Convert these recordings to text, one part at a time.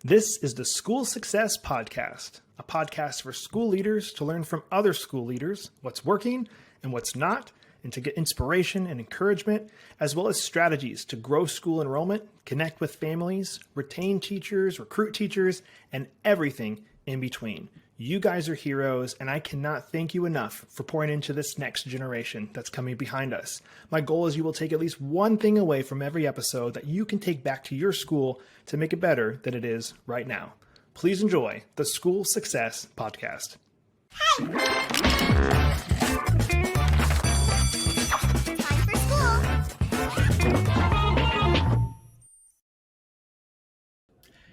This is the School Success Podcast, a podcast for school leaders to learn from other school leaders what's working and what's not, and to get inspiration and encouragement, as well as strategies to grow school enrollment, connect with families, retain teachers, recruit teachers, and everything in between. You guys are heroes, and I cannot thank you enough for pouring into this next generation that's coming behind us. My goal is you will take at least one thing away from every episode that you can take back to your school to make it better than it is right now. Please enjoy the School Success Podcast.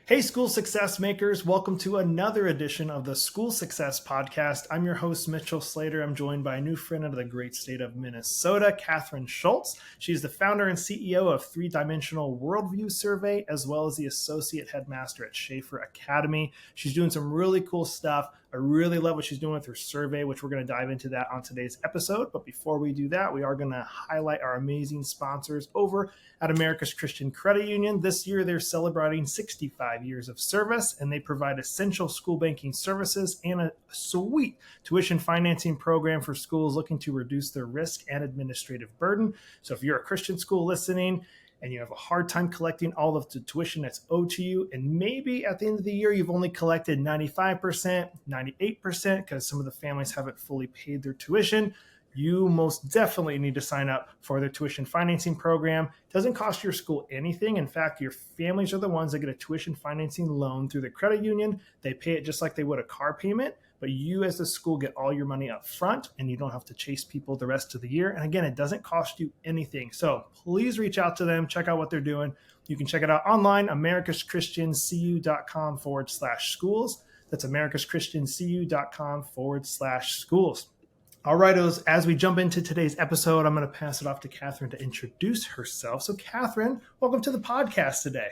Hey, School Success Makers. Welcome to another edition of the School Success Podcast. I'm your host, Mitchell Slater. I'm joined by a new friend out of the great state of Minnesota, Katherine Schultz. She's the founder and CEO of Three-Dimensional Worldview Survey, as well as the associate headmaster at Schaefer Academy. She's doing some really cool stuff. I really love what she's doing with her survey, which we're going to dive into that on today's episode. But before we do that, we are going to highlight our amazing sponsors over at America's Christian Credit Union. This year, they're celebrating 65 years of service, and they provide essential school banking services and a sweet tuition financing program for schools looking to reduce their risk and administrative burden. So if you're a Christian school listening, and you have a hard time collecting all of the tuition that's owed to you, and maybe at the end of the year, you've only collected 95%, 98%, because some of the families haven't fully paid their tuition, you most definitely need to sign up for their tuition financing program. It doesn't cost your school anything. In fact, your families are the ones that get a tuition financing loan through the credit union. They pay it just like they would a car payment, but you as the school get all your money up front, and you don't have to chase people the rest of the year. And again, it doesn't cost you anything. So please reach out to them, check out what they're doing. You can check it out online, americaschristiancu.com/schools. That's americaschristiancu.com/schools. All right, as we jump into today's episode, I'm going to pass it off to Katherine to introduce herself. So Katherine, welcome to the podcast today.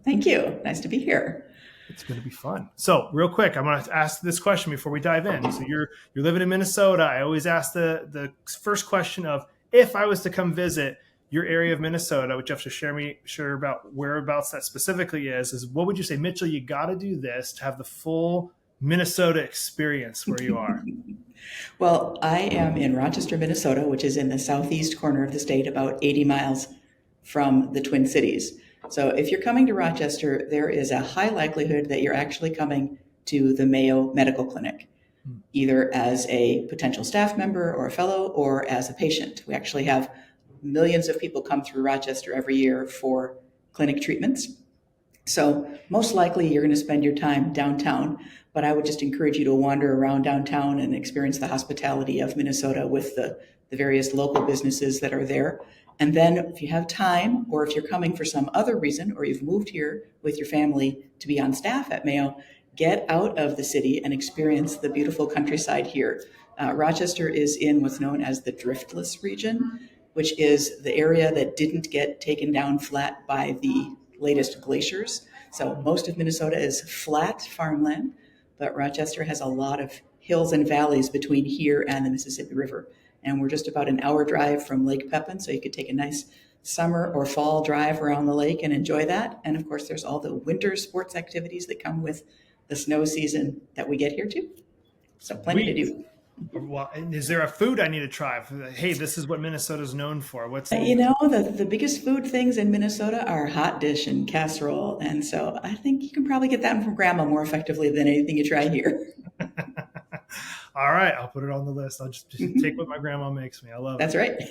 Thank you. Nice to be here. It's going to be fun. So real quick, I'm going to ask this question before we dive in. So you're living in Minnesota. I always ask the first question of, if I was to come visit your area of Minnesota, which you have to share about whereabouts that specifically is what would you say, Mitchell, you got to do this to have the full Minnesota experience where you are? Well, I am in Rochester, Minnesota, which is in the southeast corner of the state, about 80 miles from the Twin Cities. So if you're coming to Rochester, there is a high likelihood that you're actually coming to the Mayo Medical Clinic, either as a potential staff member or a fellow or as a patient. We actually have millions of people come through Rochester every year for clinic treatments. So most likely you're going to spend your time downtown, but I would just encourage you to wander around downtown and experience the hospitality of Minnesota with the various local businesses that are there. And then if you have time, or if you're coming for some other reason, or you've moved here with your family to be on staff at Mayo, get out of the city and experience the beautiful countryside here. Rochester is in what's known as the driftless region, which is the area that didn't get taken down flat by the latest glaciers. So most of Minnesota is flat farmland, but Rochester has a lot of hills and valleys between here and the Mississippi River. And we're just about an hour drive from Lake Pepin, so you could take a nice summer or fall drive around the lake and enjoy that. And of course, there's all the winter sports activities that come with the snow season that we get here too. So plenty to do. Well, is there a food I need to try? Hey, this is what Minnesota's known for. The biggest food things in Minnesota are hot dish and casserole. And so I think you can probably get that from Grandma more effectively than anything you try here. All right, I'll put it on the list. I'll just take what my grandma makes me. I love it. That's right.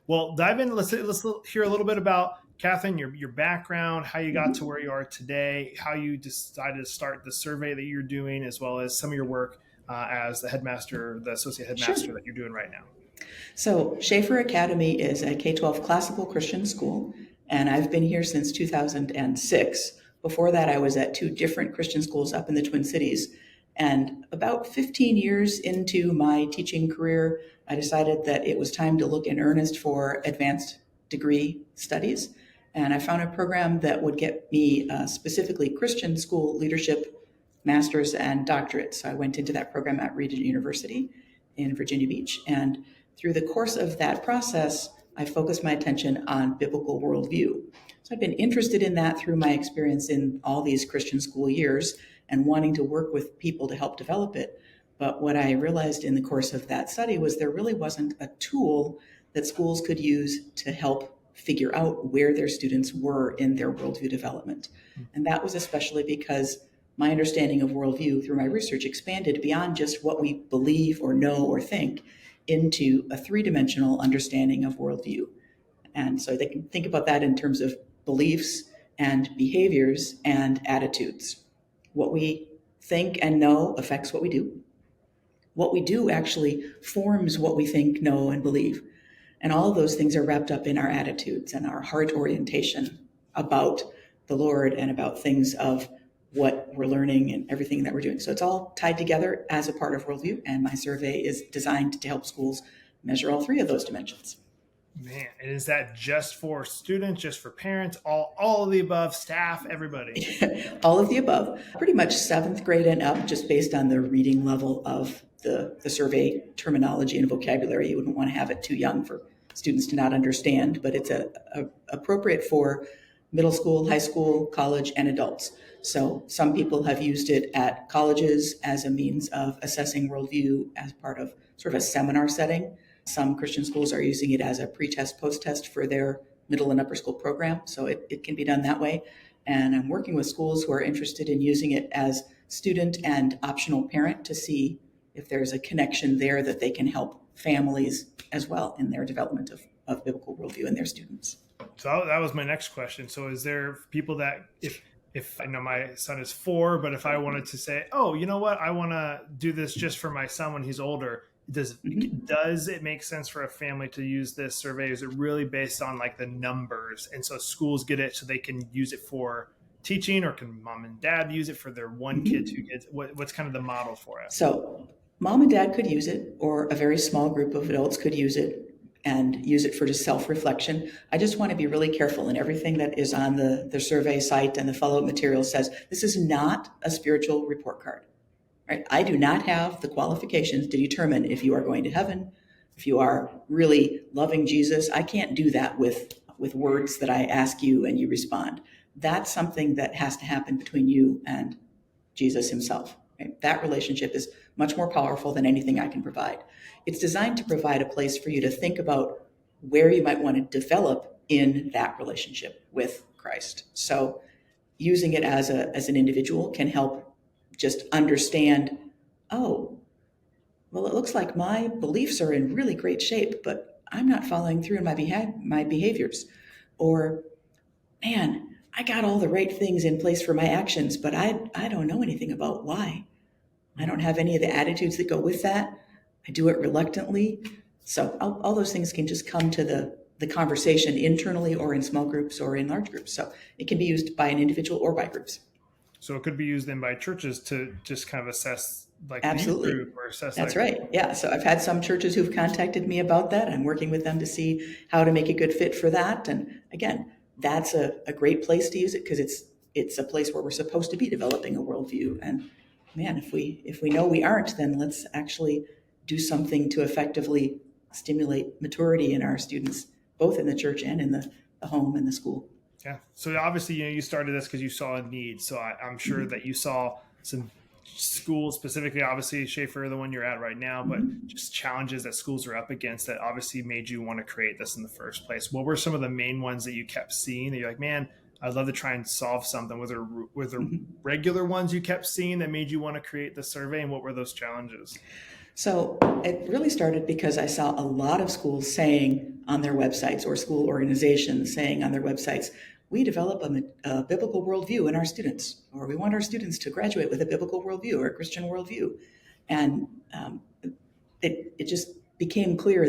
Well, dive in. Let's hear a little bit about, Katherine, your background, how you got to where you are today, how you decided to start the survey that you're doing, as well as some of your work as the headmaster, the associate headmaster that you're doing right now. So Schaefer Academy is a K-12 classical Christian school, and I've been here since 2006. Before that, I was at two different Christian schools up in the Twin Cities. And about 15 years into my teaching career, I decided that it was time to look in earnest for advanced degree studies. And I found a program that would get me specifically Christian school leadership, master's, and doctorate. So I went into that program at Regent University in Virginia Beach. And through the course of that process, I focused my attention on biblical worldview. So I've been interested in that through my experience in all these Christian school years and wanting to work with people to help develop it. But what I realized in the course of that study was there really wasn't a tool that schools could use to help figure out where their students were in their worldview development. And that was especially because my understanding of worldview through my research expanded beyond just what we believe or know or think into a three-dimensional understanding of worldview. And so they can think about that in terms of beliefs and behaviors and attitudes. What we think and know affects what we do. What we do actually forms what we think, know, and believe. And all of those things are wrapped up in our attitudes and our heart orientation about the Lord and about things of what we're learning and everything that we're doing. So it's all tied together as a part of worldview. And my survey is designed to help schools measure all three of those dimensions. Man, and is that just for students, just for parents, all of the above, staff, everybody? All of the above. Pretty much 7th grade and up, just based on the reading level of the survey terminology and vocabulary. You wouldn't want to have it too young for students to not understand, but it's appropriate for middle school, high school, college, and adults. So some people have used it at colleges as a means of assessing worldview as part of sort of a seminar setting. Some Christian schools are using it as a pre-test, post-test for their middle and upper school program. So it can be done that way. And I'm working with schools who are interested in using it as student and optional parent to see if there's a connection there that they can help families as well in their development of biblical worldview in their students. So that was my next question. So is there people that if I know my son is 4, but if I wanted to say, oh, you know what, I want to do this just for my son when he's older, does it make sense for a family to use this survey? Is it really based on like the numbers? And so schools get it so they can use it for teaching, or can mom and dad use it for their one kid, 2 kids? What's kind of the model for it? So mom and dad could use it, or a very small group of adults could use it and use it for just self-reflection. I just want to be really careful, and everything that is on the survey site and the follow-up material says this is not a spiritual report card. Right? I do not have the qualifications to determine if you are going to heaven, if you are really loving Jesus. I can't do that with words that I ask you and you respond. That's something that has to happen between you and Jesus himself. Right? That relationship is much more powerful than anything I can provide. It's designed to provide a place for you to think about where you might want to develop in that relationship with Christ. So using it as an individual can help just understand, oh, well, it looks like my beliefs are in really great shape, but I'm not following through in my behaviors. Or, man, I got all the right things in place for my actions, but I don't know anything about why. I don't have any of the attitudes that go with that. I do it reluctantly. So all those things can just come to the conversation internally or in small groups or in large groups. So it can be used by an individual or by groups. So it could be used then by churches to just kind of assess like Absolutely. the youth group or assess. That's right. Yeah. So I've had some churches who've contacted me about that. I'm working with them to see how to make a good fit for that. And again, that's a great place to use it because it's a place where we're supposed to be developing a worldview. And man, if we know we aren't, then let's actually do something to effectively stimulate maturity in our students, both in the church and in the home and the school. Yeah. So obviously, you started this because you saw a need. So I'm sure that you saw some schools, specifically, obviously, Schaefer, the one you're at right now, but just challenges that schools are up against that obviously made you want to create this in the first place. What were some of the main ones that you kept seeing that you're like, man, I'd love to try and solve something? Were there regular ones you kept seeing that made you want to create the survey? And what were those challenges? So it really started because I saw a lot of schools saying on their websites, or school organizations saying on their websites, we develop a biblical worldview in our students, or we want our students to graduate with a biblical worldview or a Christian worldview. And it just became clear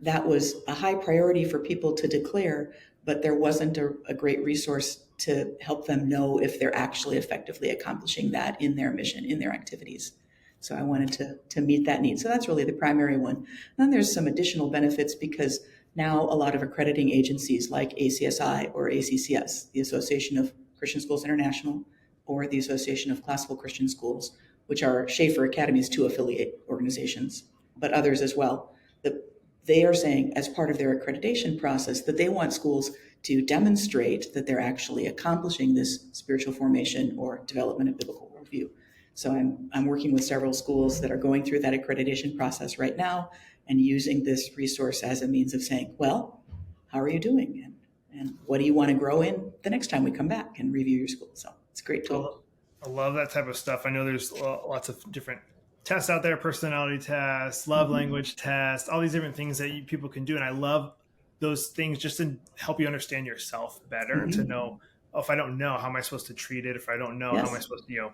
that was a high priority for people to declare, but there wasn't a great resource to help them know if they're actually effectively accomplishing that in their mission, in their activities. So I wanted to meet that need. So that's really the primary one. And then there's some additional benefits because now a lot of accrediting agencies like ACSI or ACCS, the Association of Christian Schools International, or the Association of Classical Christian Schools, which are Schaefer Academy's 2 affiliate organizations, but others as well, that they are saying as part of their accreditation process that they want schools to demonstrate that they're actually accomplishing this spiritual formation or development of biblical worldview. So I'm working with several schools that are going through that accreditation process right now and using this resource as a means of saying, well, how are you doing? And what do you want to grow in the next time we come back and review your school? So it's a great tool. I love that type of stuff. I know there's lots of different tests out there, personality tests, love language tests, all these different things that people can do. And I love those things just to help you understand yourself better, to know, oh, if I don't know, how am I supposed to treat it? If I don't know, how am I supposed to,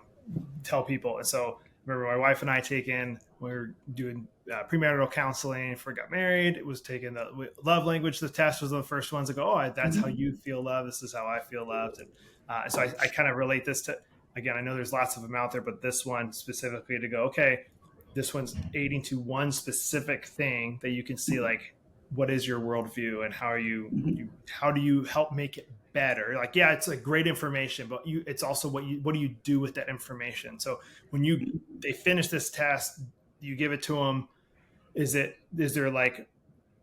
tell people? And so remember my wife and I we were doing premarital counseling before we got married. It was taking the love language. The test was the first ones to go, oh, that's how you feel loved. This is how I feel loved. And so I kind of relate this to, again, I know there's lots of them out there, but this one specifically to go, okay, this one's aiding to one specific thing that you can see, like, what is your worldview and how do you help make it better? Like, yeah, it's like great information, but it's also what do you do with that information? So when they finish this test, you give it to them. Is there like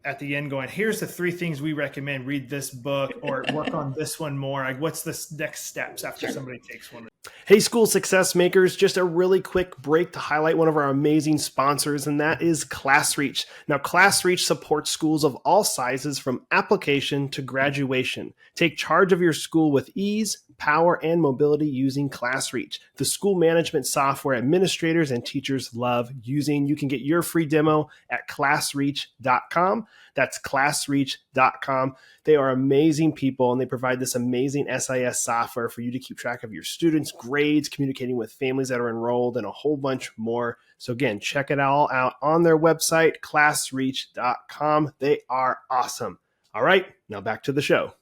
at the end going, here's the 3 things we recommend, read this book or work on this one more? Like, what's the next steps after somebody takes one? Hey, school success makers, just a really quick break to highlight one of our amazing sponsors, and that is ClassReach. Now, ClassReach supports schools of all sizes from application to graduation. Take charge of your school with ease, power, and mobility using ClassReach, the school management software administrators and teachers love using. You can get your free demo at classreach.com. That's classreach.com. They are amazing people, and they provide this amazing SIS software for you to keep track of your students' grades, communicating with families that are enrolled, and a whole bunch more. So again, check it all out on their website, classreach.com. They are awesome. All right, now back to the show.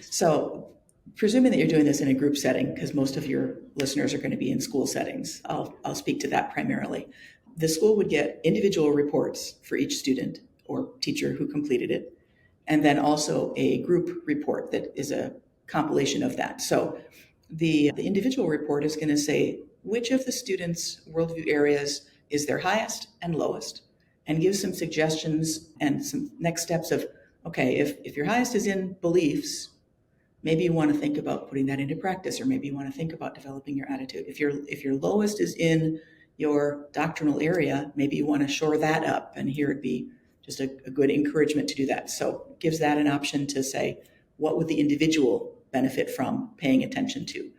So presuming that you're doing this in a group setting, because most of your listeners are going to be in school settings, I'll speak to that primarily. The school would get individual reports for each student or teacher who completed it, and then also a group report that is a compilation of that. So the individual report is going to say which of the students' worldview areas is their highest and lowest, and give some suggestions and some next steps of, okay, if your highest is in beliefs, maybe you want to think about putting that into practice, or maybe you want to think about developing your attitude. If your lowest is in your doctrinal area, maybe you want to shore that up, and here would be just a good encouragement to do that. So it gives that an option to say, what would the individual benefit from paying attention to?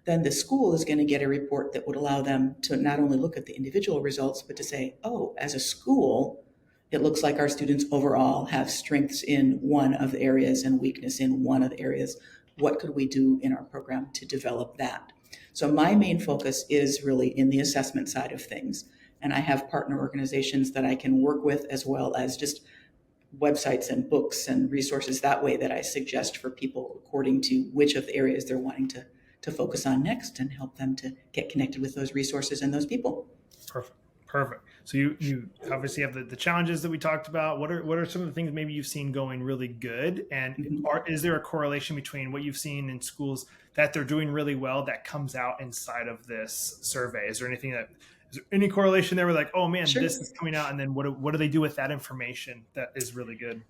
Then the school is going to get a report that would allow them to not only look at the individual results, but to say, oh, as a school, it looks like our students overall have strengths in one of the areas and weakness in one of the areas. What could we do in our program to develop that? So my main focus is really in the assessment side of things. And I have partner organizations that I can work with, as well as just websites and books and resources that way that I suggest for people according to which of the areas they're wanting to focus on next, and help them to get connected with those resources and those people. Perfect. So you obviously have the challenges that we talked about. What are some of the things maybe you've seen going really good? And is there a correlation between what you've seen in schools that they're doing really well that comes out inside of this survey? Is there any correlation there? We're like, oh man, This is coming out, and then what do they do with that information that is really good?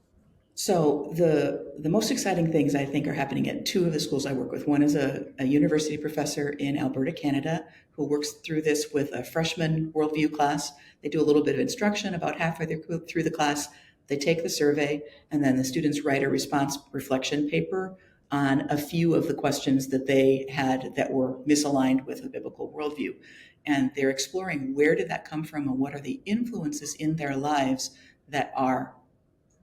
So the most exciting things I think are happening at 2 of the schools I work with. One is a university professor in Alberta, Canada, who works through this with a freshman worldview class. They do a little bit of instruction about halfway through the class. They take the survey, and then the students write a response reflection paper on a few of the questions that they had that were misaligned with a biblical worldview. And they're exploring, where did that come from, and what are the influences in their lives that are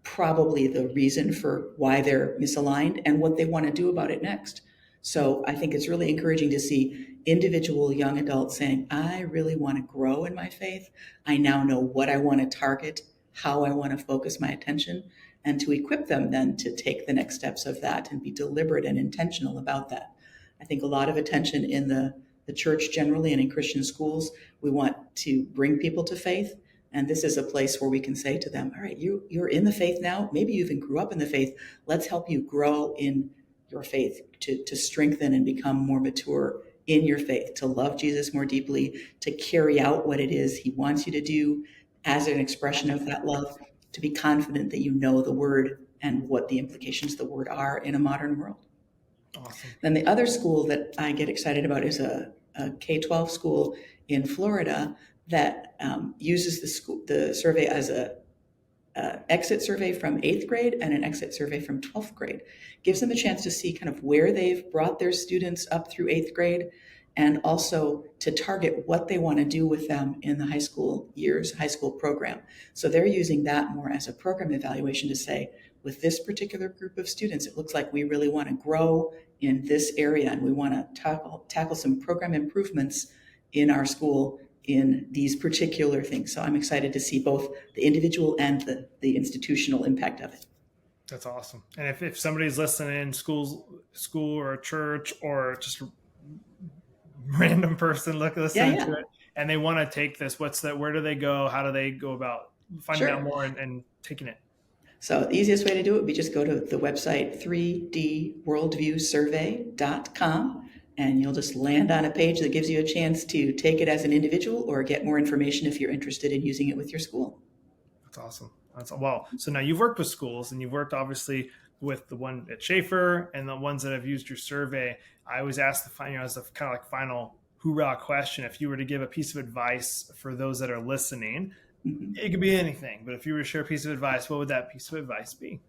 probably the reason for why they're misaligned, and what they want to do about it next. So I think it's really encouraging to see individual young adults saying, I really want to grow in my faith. I now know what I want to target, how I want to focus my attention, and to equip them then to take the next steps of that and be deliberate and intentional about that. I think a lot of attention in the church generally and in Christian schools, we want to bring people to faith. And this is a place where we can say to them, all right, you're in the faith now. Maybe you even grew up in the faith. Let's help you grow in your faith, to strengthen and become more mature in your faith, to love Jesus more deeply, to carry out what it is he wants you to do as an expression of that love, to be confident that you know the word and what the implications of the word are in a modern world. Awesome. Then the other school that I get excited about is a K-12 school in Florida that uses the survey as a exit survey from 8th grade and an exit survey from 12th grade. Gives them a chance to see kind of where they've brought their students up through 8th grade, and also to target what they want to do with them in the high school years, high school program. So they're using that more as a program evaluation to say, with this particular group of students, it looks like we really want to grow in this area, and we want to tackle some program improvements in our school in these particular things. So I'm excited to see both the individual and the institutional impact of it. That's awesome. And if somebody's listening, school or a church or just a random person listening to it, and they want to take this, where do they go? How do they go about finding out more and taking it? So the easiest way to do it would be just go to the website 3dworldviewsurvey.com, and you'll just land on a page that gives you a chance to take it as an individual or get more information if you're interested in using it with your school. That's awesome. Well, so now you've worked with schools, and you've worked obviously with the one at Schaefer and the ones that have used your survey. I always ask as a kind of like final hoorah question, if you were to give a piece of advice for those that are listening, it could be anything, but if you were to share a piece of advice, what would that piece of advice be?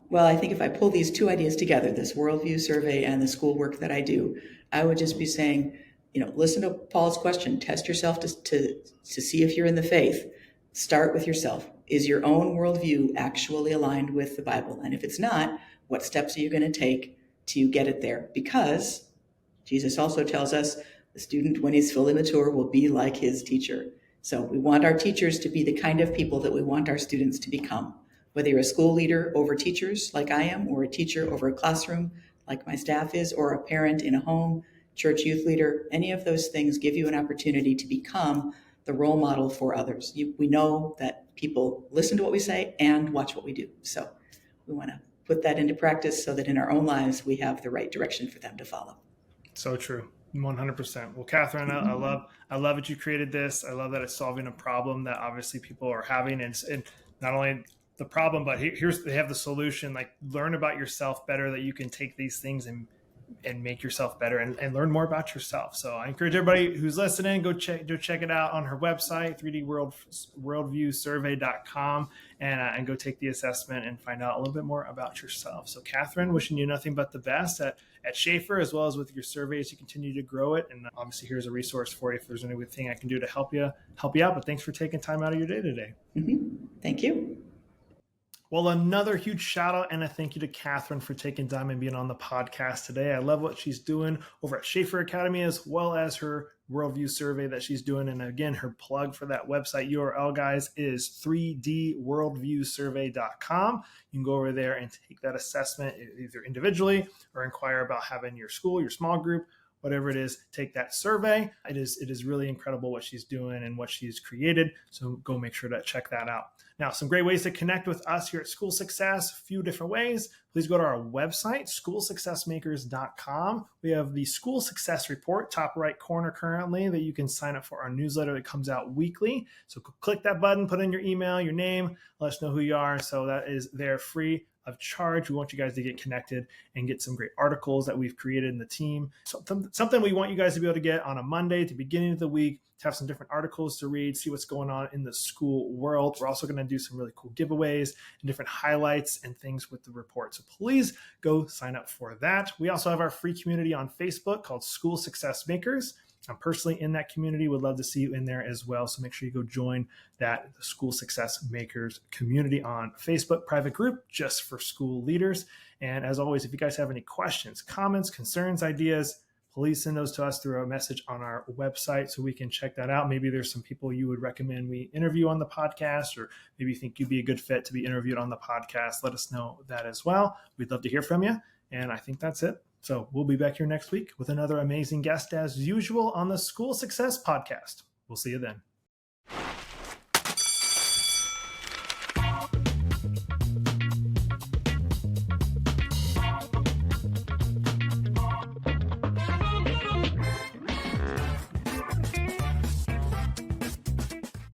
Well, I think if I pull these two ideas together, this worldview survey and the schoolwork that I do, I would just be saying, listen to Paul's question, test yourself to see if you're in the faith. Start with yourself. Is your own worldview actually aligned with the Bible? And if it's not, what steps are you going to take to get it there? Because Jesus also tells us the student, when he's fully mature, will be like his teacher. So we want our teachers to be the kind of people that we want our students to become. Whether you're a school leader over teachers like I am, or a teacher over a classroom like my staff is, or a parent in a home, church youth leader, any of those things give you an opportunity to become the role model for others. We know that people listen to what we say and watch what we do. So we want to put that into practice so that in our own lives, we have the right direction for them to follow. So true. 100%. Well, Katherine, I love that you created this. I love that it's solving a problem that obviously people are having, and not only the problem, but they have the solution. Like, learn about yourself better, that you can take these things and make yourself better and learn more about yourself. So I encourage everybody who's listening, go check it out on her website, 3dworldviewsurvey.com, and go take the assessment and find out a little bit more about yourself. So Katherine, wishing you nothing but the best at Schaefer, as well as with your survey as you continue to grow it. And obviously here's a resource for you if there's anything I can do to help you out. But thanks for taking time out of your day today. Thank you. Well, another huge shout out and a thank you to Katherine for taking time and being on the podcast today. I love what she's doing over at Schaefer Academy, as well as her worldview survey that she's doing. And again, her plug for that website URL, guys, is 3dworldviewsurvey.com. You can go over there and take that assessment either individually or inquire about having your school, your small group, whatever it is, take that survey. It is really incredible what she's doing and what she's created. So go make sure to check that out. Now, some great ways to connect with us here at School Success, a few different ways. Please go to our website, schoolsuccessmakers.com. We have the School Success Report, top right corner currently, that you can sign up for our newsletter that comes out weekly. So click that button, put in your email, your name, let us know who you are. So that is there free of charge. We want you guys to get connected and get some great articles that we've created in the team. Something we want you guys to be able to get on a Monday at the beginning of the week, to have some different articles to read, see what's going on in the school world. We're also going to do some really cool giveaways and different highlights and things with the report. So please go sign up for that. We also have our free community on Facebook called School Success Makers. I'm personally in that community, would love to see you in there as well. So make sure you go join the School Success Makers community on Facebook, private group just for school leaders. And as always, if you guys have any questions, comments, concerns, ideas, please send those to us through a message on our website so we can check that out. Maybe there's some people you would recommend we interview on the podcast, or maybe you think you'd be a good fit to be interviewed on the podcast. Let us know that as well. We'd love to hear from you. And I think that's it. So we'll be back here next week with another amazing guest as usual on the School Success Podcast. We'll see you then.